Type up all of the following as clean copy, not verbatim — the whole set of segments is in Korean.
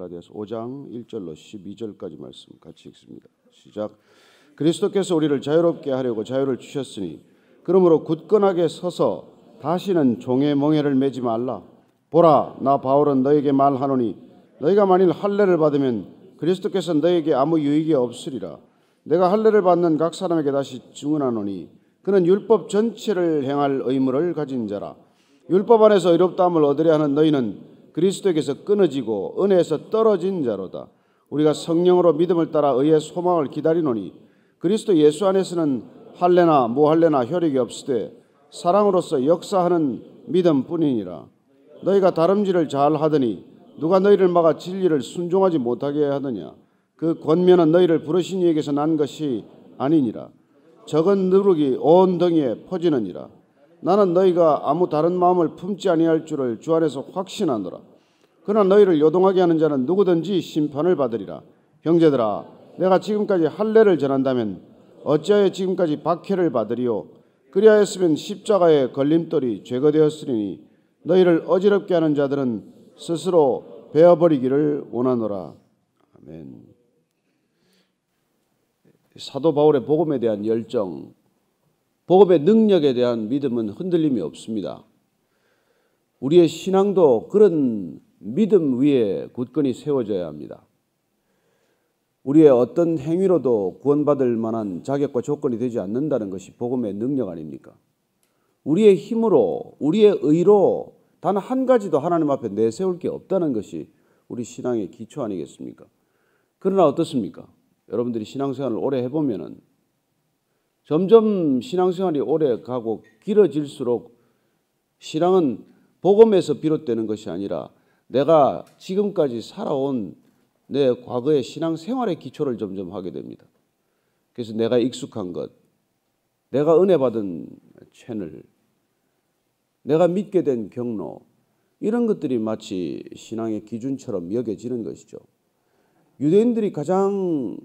갈라디아서 5장 1절로 12절까지 말씀 같이 읽습니다. 시작. 그리스도께서 우리를 자유롭게 하려고 자유를 주셨으니 그러므로 굳건하게 서서 다시는 종의 멍에를 매지 말라. 보라, 나 바울은 너에게 말하노니 너희가 만일 할례를 받으면 그리스도께서 너에게 아무 유익이 없으리라. 내가 할례를 받는 각 사람에게 다시 증언하노니 그는 율법 전체를 행할 의무를 가진 자라. 율법 안에서 의롭다함을 얻으려 하는 너희는 그리스도에게서 끊어지고 은혜에서 떨어진 자로다. 우리가 성령으로 믿음을 따라 의의 소망을 기다리노니 그리스도 예수 안에서는 할례나 무할례나 효력이 없으되 사랑으로서 역사하는 믿음뿐이니라. 너희가 다름질을 잘 하더니 누가 너희를 막아 진리를 순종하지 못하게 하느냐. 그 권면은 너희를 부르신 이에게서 난 것이 아니니라. 적은 누룩이 온 덩이에 퍼지느니라. 나는 너희가 아무 다른 마음을 품지 아니할 줄을 주 안에서 확신하노라. 그러나 너희를 요동하게 하는 자는 누구든지 심판을 받으리라. 형제들아, 내가 지금까지 할례를 전한다면 어찌하여 지금까지 박해를 받으리요? 그리하였으면 십자가의 걸림돌이 제거되었으니 너희를 어지럽게 하는 자들은 스스로 베어버리기를 원하노라. 아멘. 사도 바울의 복음에 대한 열정, 복음의 능력에 대한 믿음은 흔들림이 없습니다. 우리의 신앙도 그런 믿음 위에 굳건히 세워져야 합니다. 우리의 어떤 행위로도 구원받을 만한 자격과 조건이 되지 않는다는 것이 복음의 능력 아닙니까? 우리의 힘으로, 우리의 의로 단 한 가지도 하나님 앞에 내세울 게 없다는 것이 우리 신앙의 기초 아니겠습니까? 그러나 어떻습니까? 여러분들이 신앙생활을 오래 해보면은 점점 신앙생활이 오래 가고 길어질수록 신앙은 복음에서 비롯되는 것이 아니라 내가 지금까지 살아온 내 과거의 신앙생활의 기초를 점점 하게 됩니다. 그래서 내가 익숙한 것, 내가 은혜 받은 채널, 내가 믿게 된 경로, 이런 것들이 마치 신앙의 기준처럼 여겨지는 것이죠. 유대인들이 가장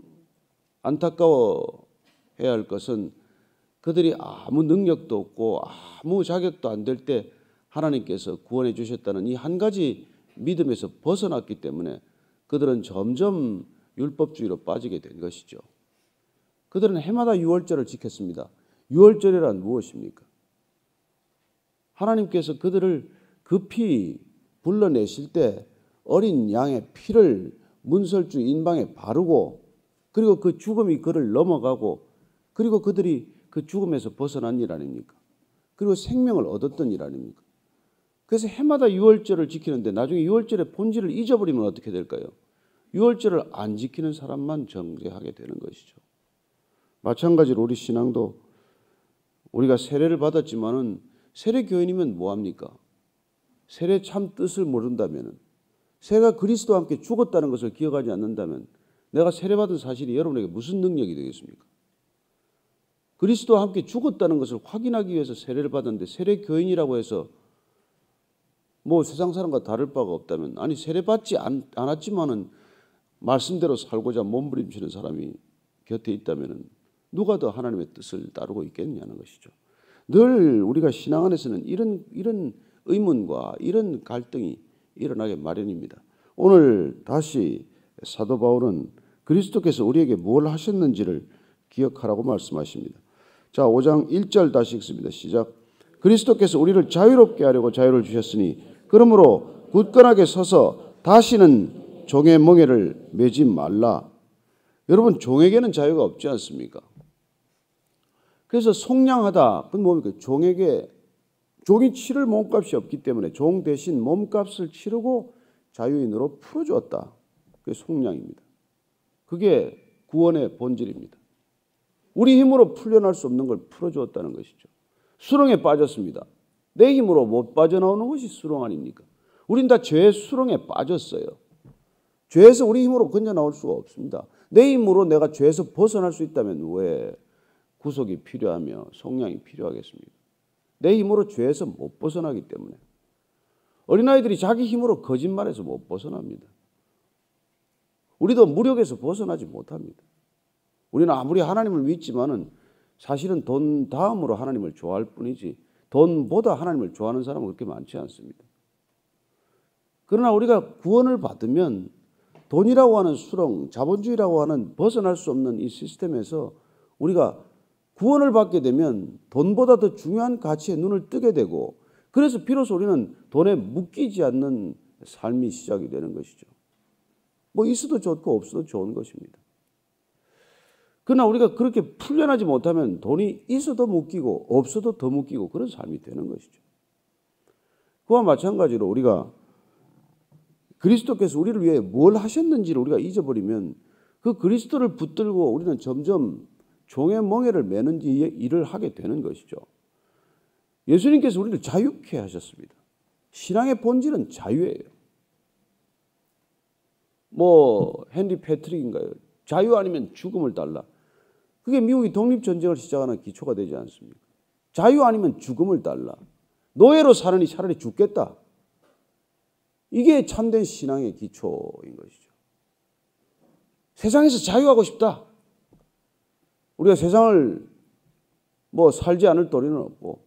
안타까워해야 할 것은 그들이 아무 능력도 없고 아무 자격도 안 될 때 하나님께서 구원해 주셨다는 이 한 가지 믿음에서 벗어났기 때문에 그들은 점점 율법주의로 빠지게 된 것이죠. 그들은 해마다 유월절을 지켰습니다. 유월절이란 무엇입니까? 하나님께서 그들을 급히 불러내실 때 어린 양의 피를 문설주 인방에 바르고 그리고 그 죽음이 그를 넘어가고 그리고 그들이 그 죽음에서 벗어난 일 아닙니까? 그리고 생명을 얻었던 일 아닙니까? 그래서 해마다 유월절을 지키는데 나중에 유월절의 본질을 잊어버리면 어떻게 될까요? 유월절을 안 지키는 사람만 정죄하게 되는 것이죠. 마찬가지로 우리 신앙도 우리가 세례를 받았지만은 세례 교인이면 뭐합니까? 세례 참 뜻을 모른다면, 세가 그리스도와 함께 죽었다는 것을 기억하지 않는다면 내가 세례받은 사실이 여러분에게 무슨 능력이 되겠습니까? 그리스도와 함께 죽었다는 것을 확인하기 위해서 세례를 받았는데 세례 교인이라고 해서 뭐 세상 사람과 다를 바가 없다면, 아니 세례받지 않았지만은 말씀대로 살고자 몸부림치는 사람이 곁에 있다면 누가 더 하나님의 뜻을 따르고 있겠냐는 것이죠. 늘 우리가 신앙 안에서는 이런 의문과 이런 갈등이 일어나게 마련입니다. 오늘 다시 사도 바울은 그리스도께서 우리에게 뭘 하셨는지를 기억하라고 말씀하십니다. 자, 5장 1절 다시 읽습니다. 시작. 그리스도께서 우리를 자유롭게 하려고 자유를 주셨으니 그러므로 굳건하게 서서 다시는 종의 멍에를 매지 말라. 여러분, 종에게는 자유가 없지 않습니까? 그래서 속량하다, 그건 뭡니까? 종이 치를 몸값이 없기 때문에 종 대신 몸값을 치르고 자유인으로 풀어주었다. 그게 속량입니다. 그게 구원의 본질입니다. 우리 힘으로 풀려날 수 없는 걸 풀어주었다는 것이죠. 수렁에 빠졌습니다. 내 힘으로 못 빠져나오는 것이 수렁 아닙니까? 우린 다 죄의 수렁에 빠졌어요. 죄에서 우리 힘으로 건져 나올 수가 없습니다. 내 힘으로 내가 죄에서 벗어날 수 있다면 왜 구속이 필요하며 속량이 필요하겠습니까? 내 힘으로 죄에서 못 벗어나기 때문에. 어린아이들이 자기 힘으로 거짓말해서 못 벗어납니다. 우리도 무력에서 벗어나지 못합니다. 우리는 아무리 하나님을 믿지만은 사실은 돈 다음으로 하나님을 좋아할 뿐이지 돈보다 하나님을 좋아하는 사람은 그렇게 많지 않습니다. 그러나 우리가 구원을 받으면 돈이라고 하는 수렁, 자본주의라고 하는 벗어날 수 없는 이 시스템에서 우리가 구원을 받게 되면 돈보다 더 중요한 가치에 눈을 뜨게 되고, 그래서 비로소 우리는 돈에 묶이지 않는 삶이 시작이 되는 것이죠. 뭐 있어도 좋고 없어도 좋은 것입니다. 그러나 우리가 그렇게 풀려나지 못하면 돈이 있어도 묶이고 없어도 더 묶이고 그런 삶이 되는 것이죠. 그와 마찬가지로 우리가 그리스도께서 우리를 위해 뭘 하셨는지를 우리가 잊어버리면 그 그리스도를 붙들고 우리는 점점 종의 멍에를 매는 일을 하게 되는 것이죠. 예수님께서 우리를 자유케 하셨습니다. 신앙의 본질은 자유예요. 뭐 헨리 패트릭인가요? 자유 아니면 죽음을 달라. 그게 미국이 독립전쟁을 시작하는 기초가 되지 않습니까? 자유 아니면 죽음을 달라. 노예로 사느니 차라리 죽겠다. 이게 참된 신앙의 기초인 것이죠. 세상에서 자유하고 싶다. 우리가 세상을 뭐 살지 않을 도리는 없고,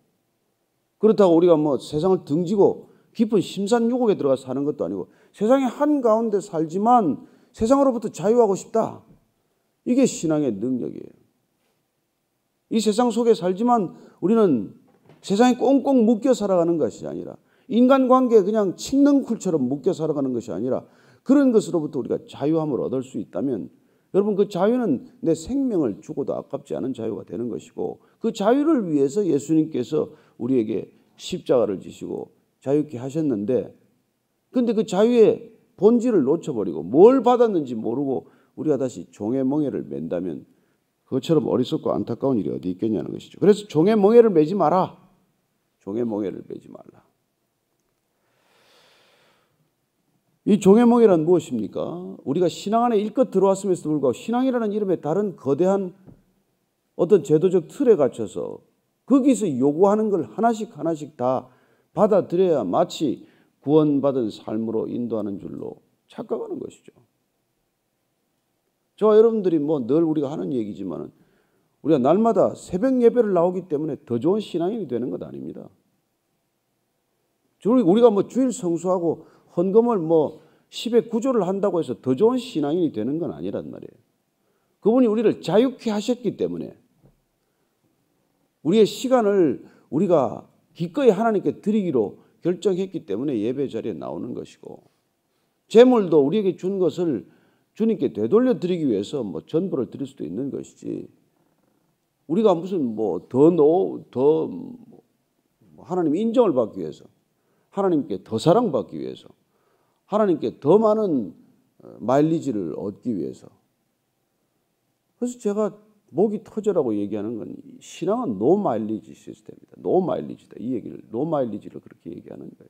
그렇다고 우리가 뭐 세상을 등지고 깊은 심산유곡에 들어가 사는 것도 아니고, 세상의 한가운데 살지만 세상으로부터 자유하고 싶다. 이게 신앙의 능력이에요. 이 세상 속에 살지만 우리는 세상에 꽁꽁 묶여 살아가는 것이 아니라, 인간관계에 그냥 칡능쿨처럼 묶여 살아가는 것이 아니라, 그런 것으로부터 우리가 자유함을 얻을 수 있다면 여러분, 그 자유는 내 생명을 주고도 아깝지 않은 자유가 되는 것이고, 그 자유를 위해서 예수님께서 우리에게 십자가를 지시고 자유케 하셨는데, 그런데 그 자유의 본질을 놓쳐버리고 뭘 받았는지 모르고 우리가 다시 종의 멍에를 맨다면 그것처럼 어리석고 안타까운 일이 어디 있겠냐는 것이죠. 그래서 종의 멍에를 매지 마라. 종의 멍에를 매지 말라. 이 종의 멍에란 무엇입니까? 우리가 신앙 안에 일껏 들어왔음에도 불구하고 신앙이라는 이름의 다른 거대한 어떤 제도적 틀에 갇혀서 거기서 요구하는 걸 하나씩 하나씩 다 받아들여야 마치 구원받은 삶으로 인도하는 줄로 착각하는 것이죠. 저와 여러분들이 뭐 늘 우리가 하는 얘기지만 우리가 날마다 새벽 예배를 나오기 때문에 더 좋은 신앙인이 되는 것 아닙니다. 우리가 뭐 주일 성수하고 헌금을 뭐 10의 구조를 한다고 해서 더 좋은 신앙인이 되는 건 아니란 말이에요. 그분이 우리를 자유케 하셨기 때문에 우리의 시간을 우리가 기꺼이 하나님께 드리기로 결정했기 때문에 예배 자리에 나오는 것이고, 재물도 우리에게 준 것을 주님께 되돌려 드리기 위해서 뭐 전부를 드릴 수도 있는 것이지, 우리가 무슨 뭐 더 하나님 인정을 받기 위해서, 하나님께 더 사랑받기 위해서, 하나님께 더 많은 마일리지를 얻기 위해서. 그래서 제가 목이 터져라고 얘기하는 건 신앙은 노 마일리지 시스템이다. 노 마일리지다. 이 얘기를 노 마일리지를 그렇게 얘기하는 거예요.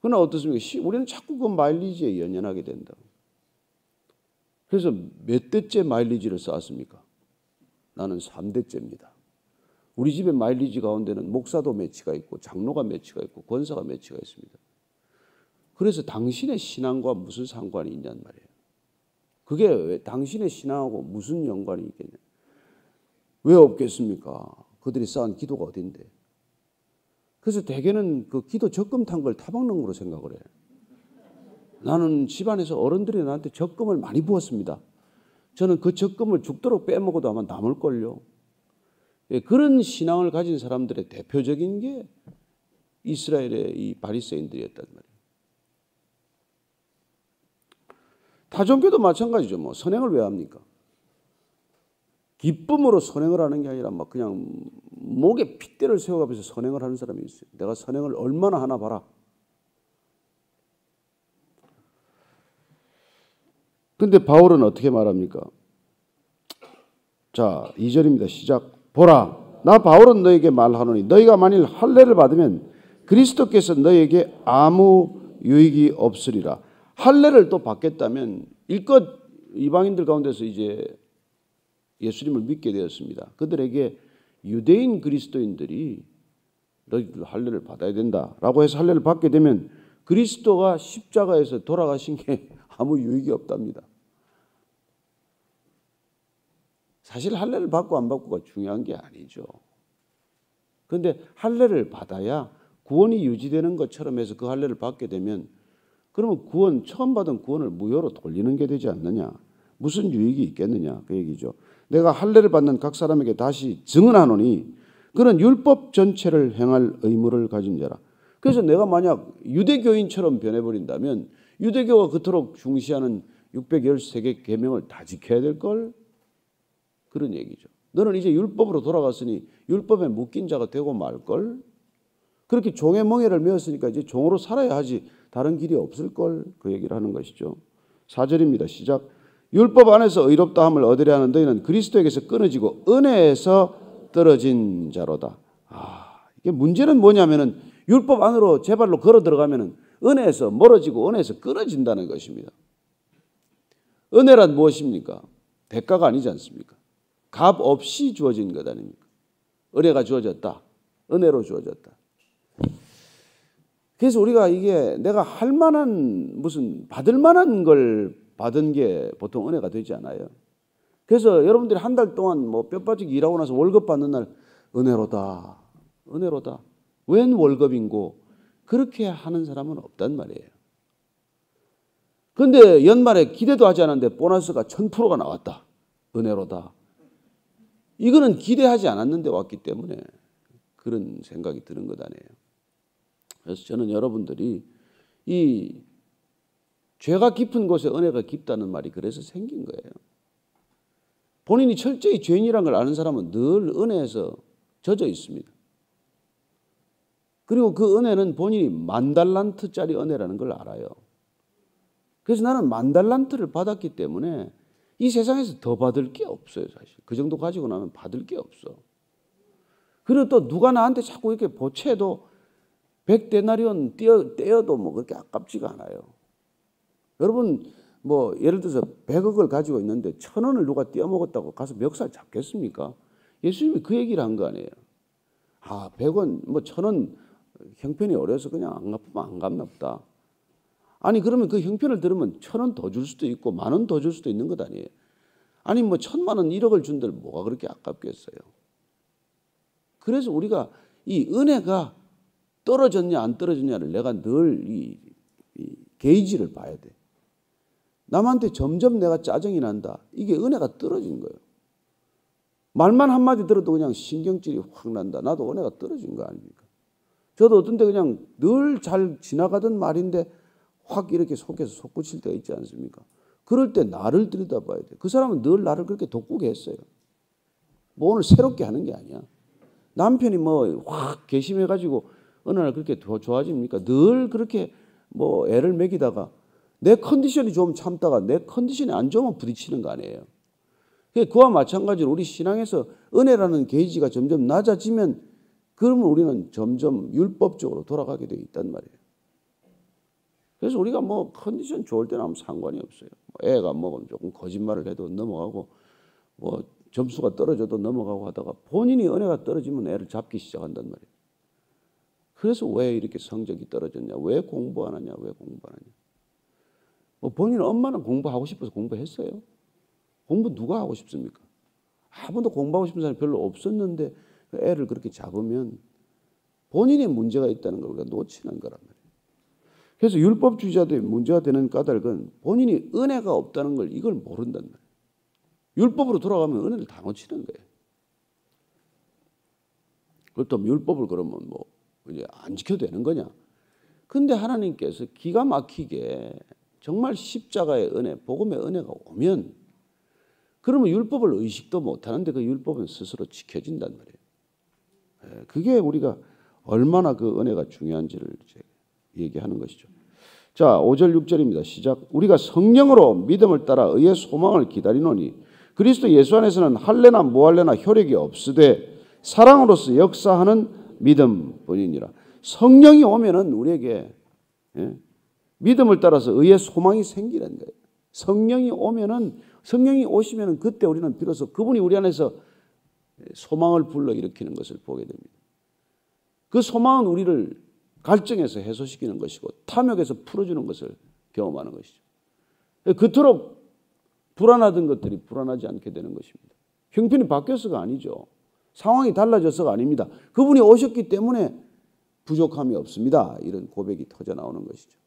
그러나 어떻습니까? 우리는 자꾸 그 마일리지에 연연하게 된다. 그래서 몇 대째 마일리지를 쌓았습니까? 나는 3대째입니다. 우리 집의 마일리지 가운데는 목사도 매치가 있고 장로가 매치가 있고 권사가 매치가 있습니다. 그래서 당신의 신앙과 무슨 상관이 있냔 말이에요. 그게 왜 당신의 신앙하고 무슨 연관이 있겠냐? 왜 없겠습니까? 그들이 쌓은 기도가 어딘데? 그래서 대개는 그 기도 적금 탄 걸 타박는 거로 생각을 해. 나는 집안에서 어른들이 나한테 적금을 많이 부었습니다. 저는 그 적금을 죽도록 빼먹어도 아마 남을걸요. 예, 그런 신앙을 가진 사람들의 대표적인 게 이스라엘의 이 바리새인들이었단 말이에요. 타종교도 마찬가지죠. 뭐 선행을 왜 합니까? 기쁨으로 선행을 하는 게 아니라 막 그냥 목에 핏대를 세워가면서 선행을 하는 사람이 있어요. 내가 선행을 얼마나 하나 봐라. 근데 바울은 어떻게 말합니까? 자, 2절입니다. 시작. 보라, 나 바울은 너에게 말하노니 너희가 만일 할례를 받으면 그리스도께서 너희에게 아무 유익이 없으리라. 할례를 또 받겠다면 일껏 이방인들 가운데서 이제 예수님을 믿게 되었습니다. 그들에게 유대인 그리스도인들이 너희들 할례를 받아야 된다라고 해서 할례를 받게 되면 그리스도가 십자가에서 돌아가신 게 아무 유익이 없답니다. 사실 할례를 받고 안 받고가 중요한 게 아니죠. 그런데 할례를 받아야 구원이 유지되는 것처럼 해서 그 할례를 받게 되면 그러면 구원, 처음 받은 구원을 무효로 돌리는 게 되지 않느냐. 무슨 유익이 있겠느냐 그 얘기죠. 내가 할례를 받는 각 사람에게 다시 증언하노니 그는 율법 전체를 행할 의무를 가진 자라. 그래서 내가 만약 유대교인처럼 변해버린다면 유대교가 그토록 중시하는 613개 계명을 다 지켜야 될걸? 그런 얘기죠. 너는 이제 율법으로 돌아갔으니 율법에 묶인 자가 되고 말걸? 그렇게 종의 멍에를 메었으니까 이제 종으로 살아야 하지 다른 길이 없을걸? 그 얘기를 하는 것이죠. 4절입니다. 시작. 율법 안에서 의롭다 함을 얻으려 하는 너희는 그리스도에게서 끊어지고 은혜에서 떨어진 자로다. 이게 문제는 뭐냐면은 율법 안으로 제 발로 걸어 들어가면은 은혜에서 멀어지고 은혜에서 끊어진다는 것입니다. 은혜란 무엇입니까? 대가가 아니지 않습니까? 값 없이 주어진 것 아닙니까? 은혜가 주어졌다. 은혜로 주어졌다. 그래서 우리가 이게 내가 할 만한 무슨 받을 만한 걸 받은 게 보통 은혜가 되지 않아요. 그래서 여러분들이 한 달 동안 뭐 뼈 빠지게 일하고 나서 월급 받는 날 은혜로다. 은혜로다. 웬 월급인고 그렇게 하는 사람은 없단 말이에요. 그런데 연말에 기대도 하지 않았는데 보너스가 1000%가 나왔다. 은혜로다. 이거는 기대하지 않았는데 왔기 때문에 그런 생각이 드는 것 아니에요. 그래서 저는 여러분들이 이 죄가 깊은 곳에 은혜가 깊다는 말이 그래서 생긴 거예요. 본인이 철저히 죄인이라는 걸 아는 사람은 늘 은혜에서 젖어 있습니다. 그리고 그 은혜는 본인이 10,000달란트짜리 은혜라는 걸 알아요. 그래서 나는 10,000달란트를 받았기 때문에 이 세상에서 더 받을 게 없어요, 사실. 그 정도 가지고 나면 받을 게 없어. 그리고 또 누가 나한테 자꾸 이렇게 보채도 100데나리온 떼어도 뭐 그렇게 아깝지가 않아요. 여러분 뭐 예를 들어서 100억을 가지고 있는데 1,000원을 누가 떼어먹었다고 가서 멱살 잡겠습니까? 예수님이 그 얘기를 한 거 아니에요. 100원 뭐 1,000원 형편이 어려서 그냥 안 갚으면 안 갚나 보다. 아니 그러면 그 형편을 들으면 1,000원 더 줄 수도 있고 10,000원 더 줄 수도 있는 것 아니에요. 아니 뭐 1,000,000원 1억을 준들 뭐가 그렇게 아깝겠어요. 그래서 우리가 이 은혜가 떨어졌냐 안 떨어졌냐를 내가 늘 이 게이지를 봐야 돼. 남한테 점점 내가 짜증이 난다. 이게 은혜가 떨어진 거예요. 말만 한마디 들어도 그냥 신경질이 확 난다. 나도 은혜가 떨어진 거 아닙니까? 저도 어떤 때 그냥 늘 잘 지나가던 말인데 확 이렇게 속에서 솟구칠 때가 있지 않습니까? 그럴 때 나를 들여다봐야 돼. 그 사람은 늘 나를 그렇게 돋구게 했어요. 뭐 오늘 새롭게 하는 게 아니야. 남편이 뭐 확 괘씸해가지고 어느 날 그렇게 좋아집니까? 늘 그렇게 뭐 애를 먹이다가 내 컨디션이 좀 참다가 내 컨디션이 안 좋으면 부딪히는 거 아니에요. 그와 마찬가지로 우리 신앙에서 은혜라는 게이지가 점점 낮아지면 그러면 우리는 점점 율법적으로 돌아가게 돼 있단 말이에요. 그래서 우리가 뭐 컨디션 좋을 때는 아무 상관이 없어요. 애가 뭐 조금 거짓말을 해도 넘어가고 뭐 점수가 떨어져도 넘어가고 하다가 본인이 은혜가 떨어지면 애를 잡기 시작한단 말이에요. 그래서 왜 이렇게 성적이 떨어졌냐? 왜 공부 안 하냐? 왜 공부 안 하냐? 뭐 본인은 엄마는 공부하고 싶어서 공부했어요. 공부 누가 하고 싶습니까? 아무도 공부하고 싶은 사람이 별로 없었는데 애를 그렇게 잡으면 본인의 문제가 있다는 걸 우리가 놓치는 거란 말이에요. 그래서 율법주의자들이 문제가 되는 까닭은 본인이 은혜가 없다는 걸 이걸 모른단 말이에요. 율법으로 돌아가면 은혜를 다 놓치는 거예요. 그렇다면 율법을 그러면 뭐 이제 안 지켜도 되는 거냐? 근데 하나님께서 기가 막히게 정말 십자가의 은혜, 복음의 은혜가 오면 그러면 율법을 의식도 못하는데 그 율법은 스스로 지켜진단 말이에요. 그게 우리가 얼마나 그 은혜가 중요한지를 이제 얘기하는 것이죠. 자, 5절 6절입니다. 시작. 우리가 성령으로 믿음을 따라 의의 소망을 기다리노니 그리스도 예수 안에서는 할례나 무할례나 효력이 없으되 사랑으로서 역사하는 믿음뿐이니라. 성령이 오면은 우리에게 믿음을 따라서 의의 소망이 생기는 거예요. 성령이 오시면은 그때 우리는 비로소 그분이 우리 안에서 소망을 불러일으키는 것을 보게 됩니다. 그 소망은 우리를 갈증에서 해소시키는 것이고 탐욕에서 풀어주는 것을 경험하는 것이죠. 그토록 불안하던 것들이 불안하지 않게 되는 것입니다. 형편이 바뀌어서가 아니죠. 상황이 달라져서가 아닙니다. 그분이 오셨기 때문에 부족함이 없습니다. 이런 고백이 터져 나오는 것이죠.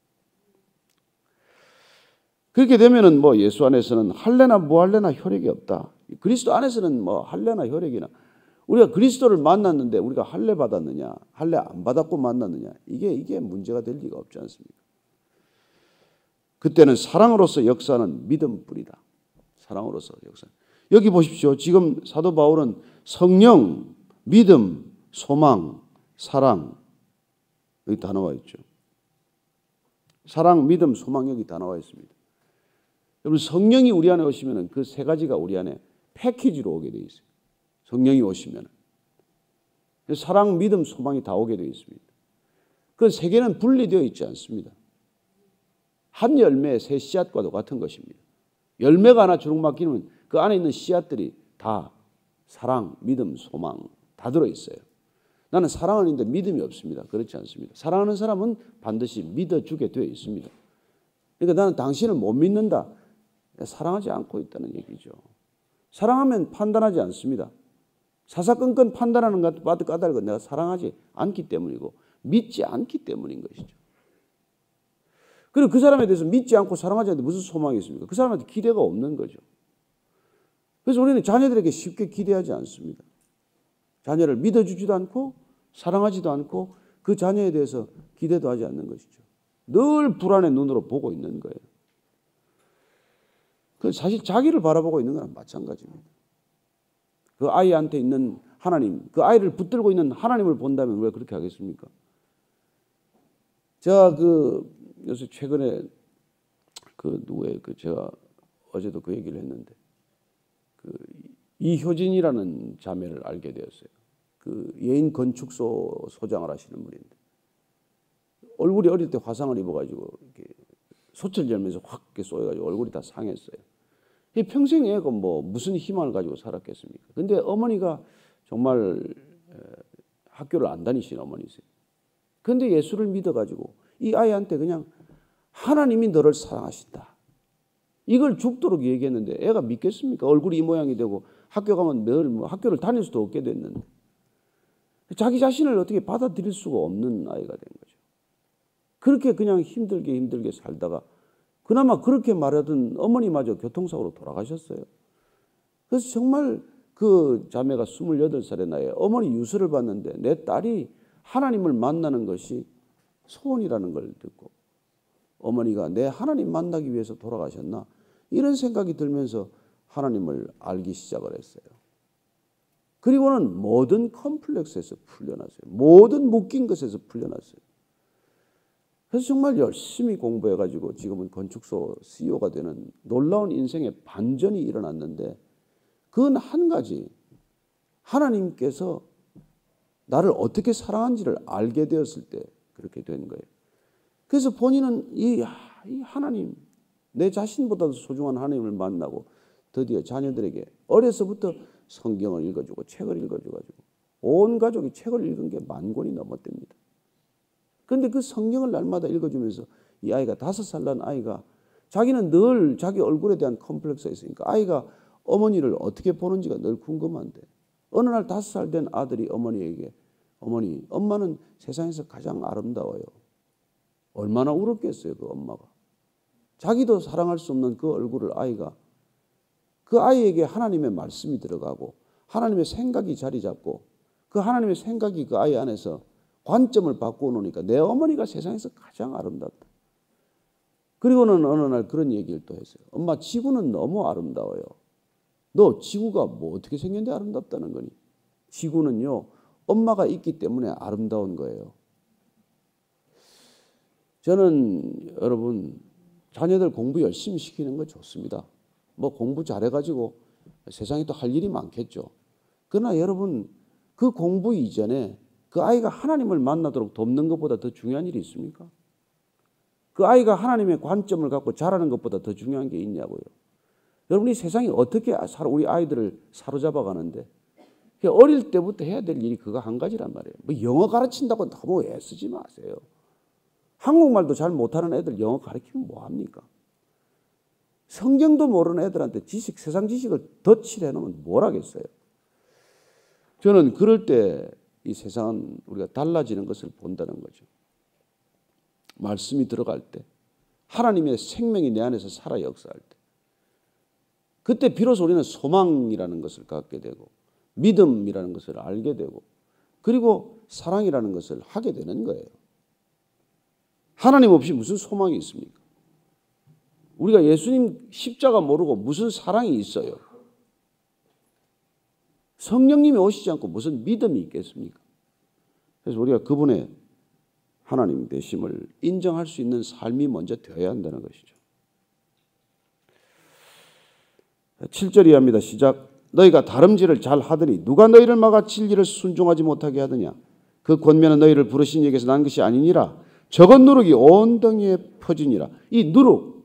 그렇게 되면은 뭐 예수 안에서는 할례나 무할례나 효력이 없다. 그리스도 안에서는 뭐 할례나 효력이나 우리가 그리스도를 만났는데 우리가 할례 받았느냐, 할례 안 받았고 만났느냐 이게 문제가 될 리가 없지 않습니까? 그때는 사랑으로서 역사는 믿음뿐이다. 사랑으로서 역사. 여기 보십시오. 지금 사도 바울은 성령, 믿음, 소망, 사랑 여기 다 나와 있죠. 사랑, 믿음, 소망 여기 다 나와 있습니다. 여러분 성령이 우리 안에 오시면 그 세 가지가 우리 안에 패키지로 오게 되어 있어요. 성령이 오시면 사랑, 믿음, 소망이 다 오게 되어 있습니다. 그 세 개는 분리되어 있지 않습니다. 한 열매의 세 씨앗과도 같은 것입니다. 열매가 하나 주룩맞기는 그 안에 있는 씨앗들이 다 사랑, 믿음, 소망 다 들어있어요. 나는 사랑은 있는데 믿음이 없습니다. 그렇지 않습니다. 사랑하는 사람은 반드시 믿어주게 되어 있습니다. 그러니까 나는 당신을 못 믿는다. 사랑하지 않고 있다는 얘기죠. 사랑하면 판단하지 않습니다. 사사건건 판단하는 것도 까닭은 내가 사랑하지 않기 때문이고 믿지 않기 때문인 것이죠. 그리고 그 사람에 대해서 믿지 않고 사랑하지 않는데 무슨 소망이 있습니까? 그 사람한테 기대가 없는 거죠. 그래서 우리는 자녀들에게 쉽게 기대하지 않습니다. 자녀를 믿어주지도 않고 사랑하지도 않고 그 자녀에 대해서 기대도 하지 않는 것이죠. 늘 불안의 눈으로 보고 있는 거예요. 그 사실 자기를 바라보고 있는 거랑 마찬가지입니다. 그 아이한테 있는 하나님, 그 아이를 붙들고 있는 하나님을 본다면 왜 그렇게 하겠습니까? 제가 요새 최근에 제가 어제도 그 얘기를 했는데 이효진이라는 자매를 알게 되었어요. 그 예인 건축소 소장을 하시는 분인데 얼굴이 어릴 때 화상을 입어가지고 이렇게 소철 열면서 확 쏘여가지고 얼굴이 다 상했어요. 평생 애가 뭐 무슨 희망을 가지고 살았겠습니까? 근데 어머니가 정말 학교를 안 다니신 어머니세요. 근데 예수를 믿어가지고 이 아이한테 그냥 하나님이 너를 사랑하신다. 이걸 죽도록 얘기했는데 애가 믿겠습니까? 얼굴이 이 모양이 되고 학교 가면 늘 학교를 다닐 수도 없게 됐는데 자기 자신을 어떻게 받아들일 수가 없는 아이가 된 거죠. 그렇게 그냥 힘들게 살다가 그나마 그렇게 말하던 어머니마저 교통사고로 돌아가셨어요. 그래서 정말 그 자매가 28살의 나이에 어머니 유서를 봤는데 내 딸이 하나님을 만나는 것이 소원이라는 걸 듣고 어머니가 내 하나님 만나기 위해서 돌아가셨나 이런 생각이 들면서 하나님을 알기 시작을 했어요. 그리고는 모든 컴플렉스에서 풀려났어요. 모든 묶인 것에서 풀려났어요. 그래서 정말 열심히 공부해가지고 지금은 건축소 CEO가 되는 놀라운 인생의 반전이 일어났는데 그건 한 가지 하나님께서 나를 어떻게 사랑한지를 알게 되었을 때 그렇게 된 거예요. 그래서 본인은 이 하나님 내 자신보다도 소중한 하나님을 만나고 드디어 자녀들에게 어려서부터 성경을 읽어주고 책을 읽어줘가지고 온 가족이 책을 읽은 게 10,000권이 넘었답니다. 그런데 그 성경을 날마다 읽어주면서 이 아이가 5살 난 아이가 자기는 늘 자기 얼굴에 대한 컴플렉스가 있으니까 아이가 어머니를 어떻게 보는지가 늘 궁금한데 어느 날 5살 된 아들이 어머니에게 어머니, 엄마는 세상에서 가장 아름다워요. 얼마나 울었겠어요, 그 엄마가. 자기도 사랑할 수 없는 그 얼굴을 아이가 그 아이에게 하나님의 말씀이 들어가고 하나님의 생각이 자리 잡고 그 하나님의 생각이 그 아이 안에서 관점을 바꾸어 놓으니까 내 어머니가 세상에서 가장 아름답다. 그리고는 어느 날 그런 얘기를 또 했어요. 엄마, 지구는 너무 아름다워요. 너 지구가 뭐 어떻게 생겼는데 아름답다는 거니? 지구는요, 엄마가 있기 때문에 아름다운 거예요. 저는 여러분 자녀들 공부 열심히 시키는 거 좋습니다. 뭐 공부 잘해가지고 세상에 또 할 일이 많겠죠. 그러나 여러분 그 공부 이전에 그 아이가 하나님을 만나도록 돕는 것보다 더 중요한 일이 있습니까? 그 아이가 하나님의 관점을 갖고 자라는 것보다 더 중요한 게 있냐고요. 여러분 이 세상이 어떻게 우리 아이들을 사로잡아 가는데 어릴 때부터 해야 될 일이 그거 한 가지란 말이에요. 뭐 영어 가르친다고 너무 애쓰지 마세요. 한국말도 잘 못하는 애들 영어 가르치면 뭐합니까? 성경도 모르는 애들한테 세상 지식을 덧칠해 놓으면 뭘 하겠어요? 저는 그럴 때 이 세상은 우리가 달라지는 것을 본다는 거죠. 말씀이 들어갈 때 하나님의 생명이 내 안에서 살아 역사할 때, 그때 비로소 우리는 소망이라는 것을 갖게 되고 믿음이라는 것을 알게 되고 그리고 사랑이라는 것을 하게 되는 거예요. 하나님 없이 무슨 소망이 있습니까? 우리가 예수님 십자가 모르고 무슨 사랑이 있어요? 성령님이 오시지 않고 무슨 믿음이 있겠습니까? 그래서 우리가 그분의 하나님 되심을 인정할 수 있는 삶이 먼저 되어야 한다는 것이죠. 7절 이하입니다. 시작. 너희가 다름질을 잘 하더니 누가 너희를 막아 진리를 순종하지 못하게 하느냐. 그 권면은 너희를 부르신 이에게서 난 것이 아니니라. 적은 누룩이 온 덩이에 퍼지니라. 이 누룩.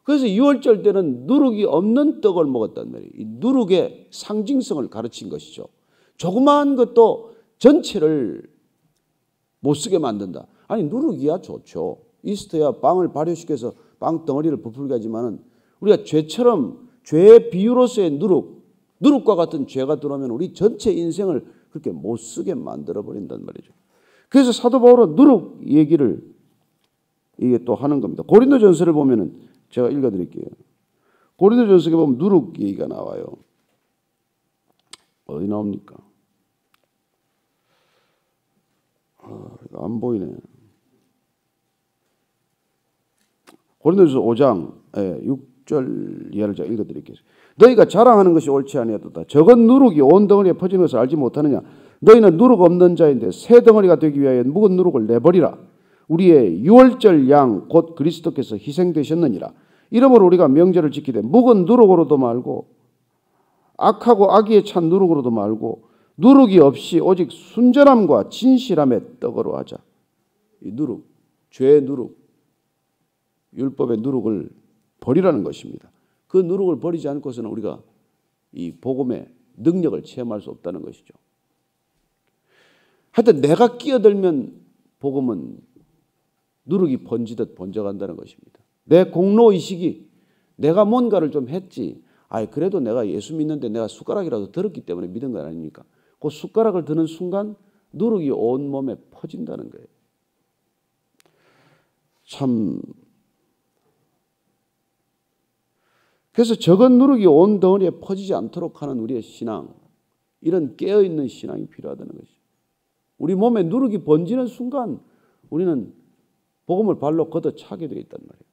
그래서 유월절 때는 누룩이 없는 떡을 먹었단 말이에요. 이 누룩의 상징성을 가르친 것이죠. 조그마한 것도 전체를 못 쓰게 만든다. 아니 누룩이야 좋죠. 이스트야 빵을 발효시켜서 빵 덩어리를 부풀게 하지만은 우리가 죄처럼 죄의 비유로서의 누룩과 같은 죄가 들어오면 우리 전체 인생을 그렇게 못 쓰게 만들어 버린단 말이죠. 그래서 사도 바울은 누룩 얘기를 이게 또 하는 겁니다. 고린도전서를 보면은 제가 읽어드릴게요. 고린도전서에 보면 누룩 얘기가 나와요. 어디 나옵니까? 안 보이네. 고린도전서 5장 6절 이하를 제가 읽어드릴게요. 너희가 자랑하는 것이 옳지 아니하도다. 적은 누룩이 온 덩어리에 퍼지는 것을 알지 못하느냐. 너희는 누룩 없는 자인데 새 덩어리가 되기 위하여 묵은 누룩을 내버리라. 우리의 유월절 양 곧 그리스도께서 희생되셨느니라. 이러므로 우리가 명절을 지키되 묵은 누룩으로도 말고 악하고 악의에 찬 누룩으로도 말고 누룩이 없이 오직 순전함과 진실함의 떡으로 하자. 이 누룩, 죄의 누룩, 율법의 누룩을 버리라는 것입니다. 그 누룩을 버리지 않고서는 우리가 이 복음의 능력을 체험할 수 없다는 것이죠. 하여튼 내가 끼어들면 복음은 누룩이 번지듯 번져간다는 것입니다. 내 공로의식이 내가 뭔가를 좀 했지. 그래도 내가 예수 믿는데 내가 숟가락이라도 들었기 때문에 믿은 건 아닙니까? 그 숟가락을 드는 순간 누룩이 온 몸에 퍼진다는 거예요. 참. 그래서 적은 누룩이 온 덩어리에 퍼지지 않도록 하는 우리의 신앙, 이런 깨어있는 신앙이 필요하다는 것이죠. 우리 몸에 누룩이 번지는 순간 우리는 복음을 발로 걷어차게 되어 있단 말이에요.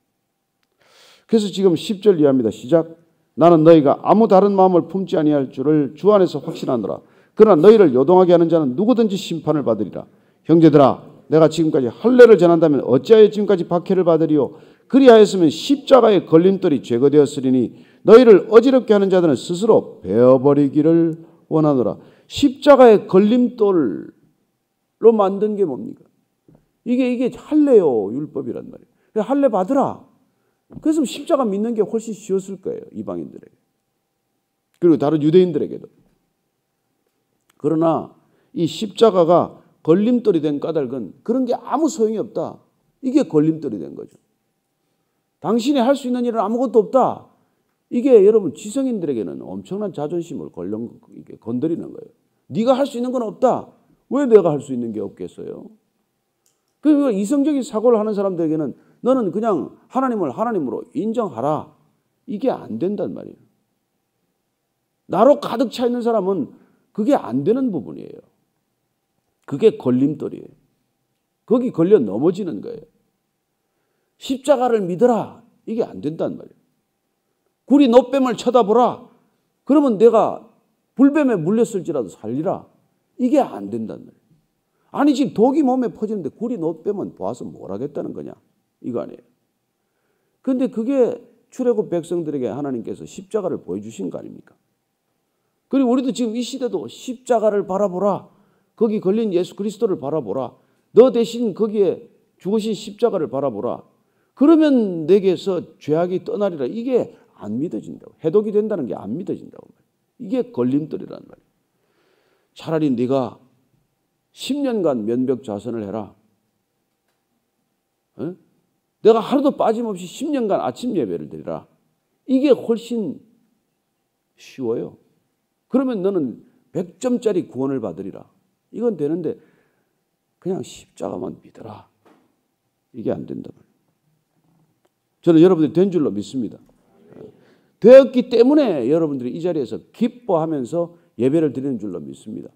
그래서 지금 10절 이하입니다. 시작. 나는 너희가 아무 다른 마음을 품지 아니할 줄을 주 안에서 확신하노라. 그러나 너희를 요동하게 하는 자는 누구든지 심판을 받으리라. 형제들아, 내가 지금까지 할례를 전한다면 어찌하여 지금까지 박해를 받으리요? 그리하였으면 십자가의 걸림돌이 제거되었으리니 너희를 어지럽게 하는 자들은 스스로 베어버리기를 원하노라. 십자가의 걸림돌로 만든 게 뭡니까? 이게 할례요, 율법이란 말이에요. 할례 받으라. 그래서 십자가 믿는 게 훨씬 쉬웠을 거예요, 이방인들에게. 그리고 다른 유대인들에게도. 그러나 이 십자가가 걸림돌이 된 까닭은 그런 게 아무 소용이 없다. 이게 걸림돌이 된 거죠. 당신이 할 수 있는 일은 아무것도 없다. 이게 여러분 지성인들에게는 엄청난 자존심을 건드리는 거예요. 네가 할 수 있는 건 없다. 왜 내가 할 수 있는 게 없겠어요? 그러니까 이성적인 사고를 하는 사람들에게는 너는 그냥 하나님을 하나님으로 인정하라. 이게 안 된단 말이에요. 나로 가득 차 있는 사람은 그게 안 되는 부분이에요. 그게 걸림돌이에요. 거기 걸려 넘어지는 거예요. 십자가를 믿어라. 이게 안 된단 말이에요. 구리 놋뱀을 쳐다보라. 그러면 내가 불뱀에 물렸을지라도 살리라. 이게 안 된단 말이에요. 아니 지금 독이 몸에 퍼지는데 구리 놋뱀은 봐서 뭘 하겠다는 거냐. 이거 아니에요. 그런데 그게 출애굽 백성들에게 하나님께서 십자가를 보여주신 거 아닙니까? 그리고 우리도 지금 이 시대도 십자가를 바라보라. 거기 걸린 예수 그리스도를 바라보라. 너 대신 거기에 죽으신 십자가를 바라보라. 그러면 내게서 죄악이 떠나리라. 이게 안 믿어진다고. 해독이 된다는 게 안 믿어진다고. 이게 걸림돌이란 말이에요. 차라리 네가 10년간 면벽좌선을 해라. 어? 내가 하루도 빠짐없이 10년간 아침 예배를 드리라. 이게 훨씬 쉬워요. 그러면 너는 100점짜리 구원을 받으리라. 이건 되는데 그냥 십자가만 믿어라. 이게 안 된다. 저는 여러분들이 된 줄로 믿습니다. 되었기 때문에 여러분들이 이 자리에서 기뻐하면서 예배를 드리는 줄로 믿습니다.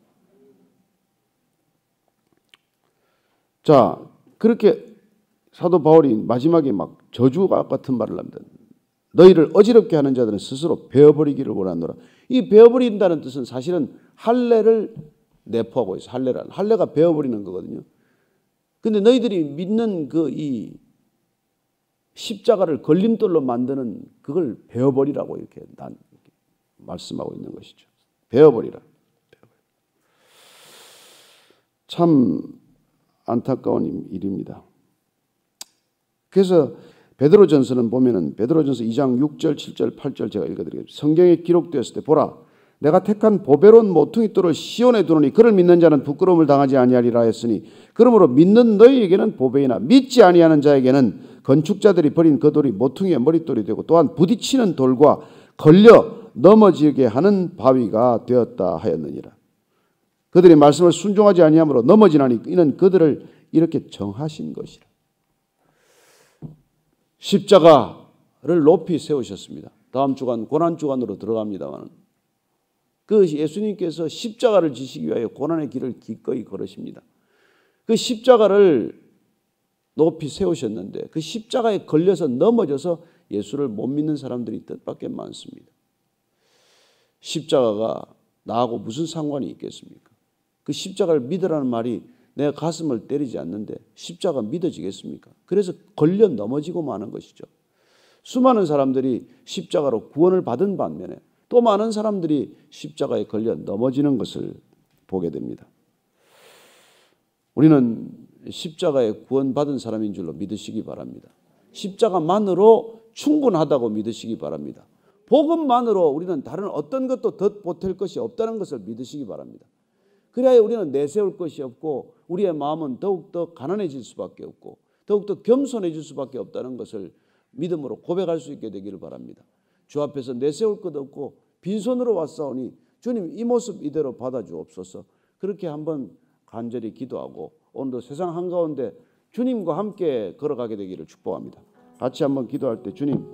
자, 그렇게 사도 바울이 마지막에 막 저주가 같은 말을 합니다. 너희를 어지럽게 하는 자들은 스스로 베어버리기를 원하노라. 이 베어버린다는 뜻은 사실은 할례를 내포하고 있어요. 할례가 베어버리는 거거든요. 근데 너희들이 믿는 그 이 십자가를 걸림돌로 만드는 그걸 베어버리라고 이렇게 말씀하고 있는 것이죠. 베어버리라. 참 안타까운 일입니다. 그래서 베드로전서는 보면은 베드로전서 2장 6절, 7절, 8절 제가 읽어드리겠습니다. 성경에 기록되었을 때 보라 내가 택한 보배로운 모퉁이 돌을 시온에 두노니 그를 믿는 자는 부끄러움을 당하지 아니하리라 했으니 그러므로 믿는 너희에게는 보배이나 믿지 아니하는 자에게는 건축자들이 버린 그 돌이 모퉁이의 머릿돌이 되고 또한 부딪히는 돌과 걸려 넘어지게 하는 바위가 되었다 하였느니라. 그들이 말씀을 순종하지 아니하므로 넘어지나니 이는 그들을 이렇게 정하신 것이라. 십자가를 높이 세우셨습니다. 다음 주간 고난주간으로 들어갑니다만 그 예수님께서 십자가를 지시기 위하여 고난의 길을 기꺼이 걸으십니다. 그 십자가를 높이 세우셨는데 그 십자가에 걸려서 넘어져서 예수를 못 믿는 사람들이 뜻밖의 많습니다. 십자가가 나하고 무슨 상관이 있겠습니까? 그 십자가를 믿으라는 말이 내 가슴을 때리지 않는데 십자가 믿어지겠습니까? 그래서 걸려 넘어지고 마는 것이죠. 수많은 사람들이 십자가로 구원을 받은 반면에 또 많은 사람들이 십자가에 걸려 넘어지는 것을 보게 됩니다. 우리는 십자가에 구원받은 사람인 줄로 믿으시기 바랍니다. 십자가만으로 충분하다고 믿으시기 바랍니다. 복음만으로 우리는 다른 어떤 것도 더 보탤 것이 없다는 것을 믿으시기 바랍니다. 그래야 우리는 내세울 것이 없고 우리의 마음은 더욱더 가난해질 수밖에 없고 더욱더 겸손해질 수밖에 없다는 것을 믿음으로 고백할 수 있게 되기를 바랍니다. 주 앞에서 내세울 것 없고 빈손으로 왔사오니 주님 이 모습 이대로 받아주옵소서. 그렇게 한번 간절히 기도하고 오늘도 세상 한가운데 주님과 함께 걸어가게 되기를 축복합니다. 같이 한번 기도할 때 주님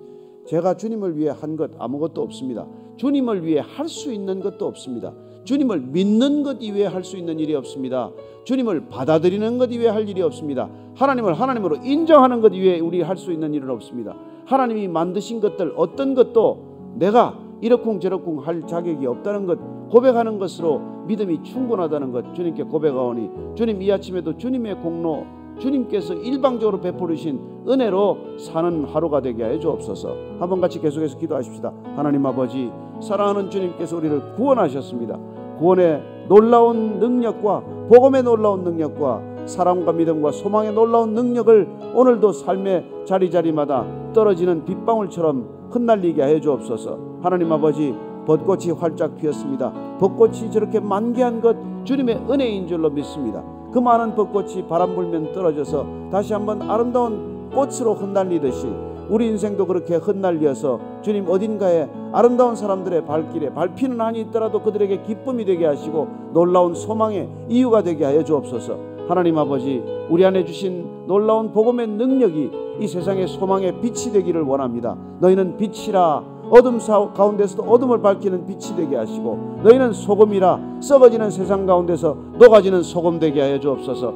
제가 주님을 위해 한 것 아무것도 없습니다. 주님을 위해 할 수 있는 것도 없습니다. 주님을 믿는 것 이외에 할 수 있는 일이 없습니다. 주님을 받아들이는 것 이외에 할 일이 없습니다. 하나님을 하나님으로 인정하는 것 이외에 우리 할 수 있는 일은 없습니다. 하나님이 만드신 것들 어떤 것도 내가 이러쿵저러쿵 할 자격이 없다는 것 고백하는 것으로 믿음이 충분하다는 것 주님께 고백하오니 주님 이 아침에도 주님의 공로 주님께서 일방적으로 베풀으신 은혜로 사는 하루가 되게 하여 주옵소서. 한번 같이 계속해서 기도하십시다. 하나님 아버지 사랑하는 주님께서 우리를 구원하셨습니다. 구원의 놀라운 능력과 복음의 놀라운 능력과 사랑과 믿음과 소망의 놀라운 능력을 오늘도 삶의 자리자리마다 떨어지는 빗방울처럼 흩날리게 하여 주옵소서. 하나님 아버지 벚꽃이 활짝 피었습니다. 벚꽃이 저렇게 만개한 것 주님의 은혜인 줄로 믿습니다. 그 많은 벚꽃이 바람 불면 떨어져서 다시 한번 아름다운 꽃으로 흩날리듯이 우리 인생도 그렇게 흩날려서 주님 어딘가에 아름다운 사람들의 발길에 밟히는 한이 있더라도 그들에게 기쁨이 되게 하시고 놀라운 소망의 이유가 되게 하여 주옵소서. 하나님 아버지 우리 안에 주신 놀라운 복음의 능력이 이 세상의 소망의 빛이 되기를 원합니다. 너희는 빛이라 어둠 가운데서도 어둠을 밝히는 빛이 되게 하시고 너희는 소금이라 썩어지는 세상 가운데서 녹아지는 소금 되게 하여 주옵소서.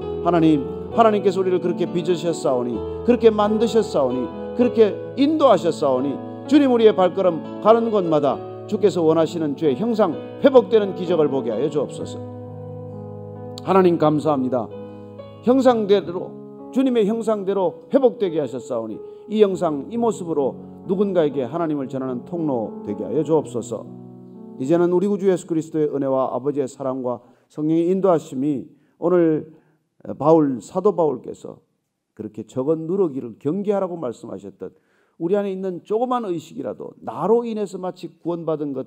하나님께서 우리를 그렇게 빚으셨사오니 그렇게 만드셨사오니 그렇게 인도하셨사오니 주님 우리의 발걸음 가는 곳마다 주께서 원하시는 주의 형상 회복되는 기적을 보게 하여 주옵소서. 하나님 감사합니다. 형상대로 주님의 형상대로 회복되게 하셨사오니 이 형상 이 모습으로 누군가에게 하나님을 전하는 통로 되게 하여 주옵소서. 이제는 우리 구주 예수 그리스도의 은혜와 아버지의 사랑과 성령의 인도하심이 오늘 사도 바울께서 그렇게 적은 누러기를 경계하라고 말씀하셨던 우리 안에 있는 조그만 의식이라도 나로 인해서 마치 구원받은 것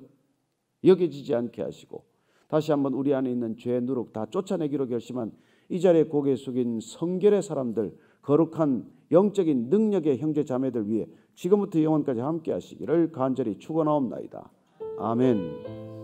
여겨지지 않게 하시고 다시 한번 우리 안에 있는 죄의 누룩 다 쫓아내기로 결심한 이 자리에 고개 숙인 성결의 사람들 거룩한 영적인 능력의 형제 자매들 위해 지금부터 영원까지 함께 하시기를 간절히 축원하옵나이다. 아멘.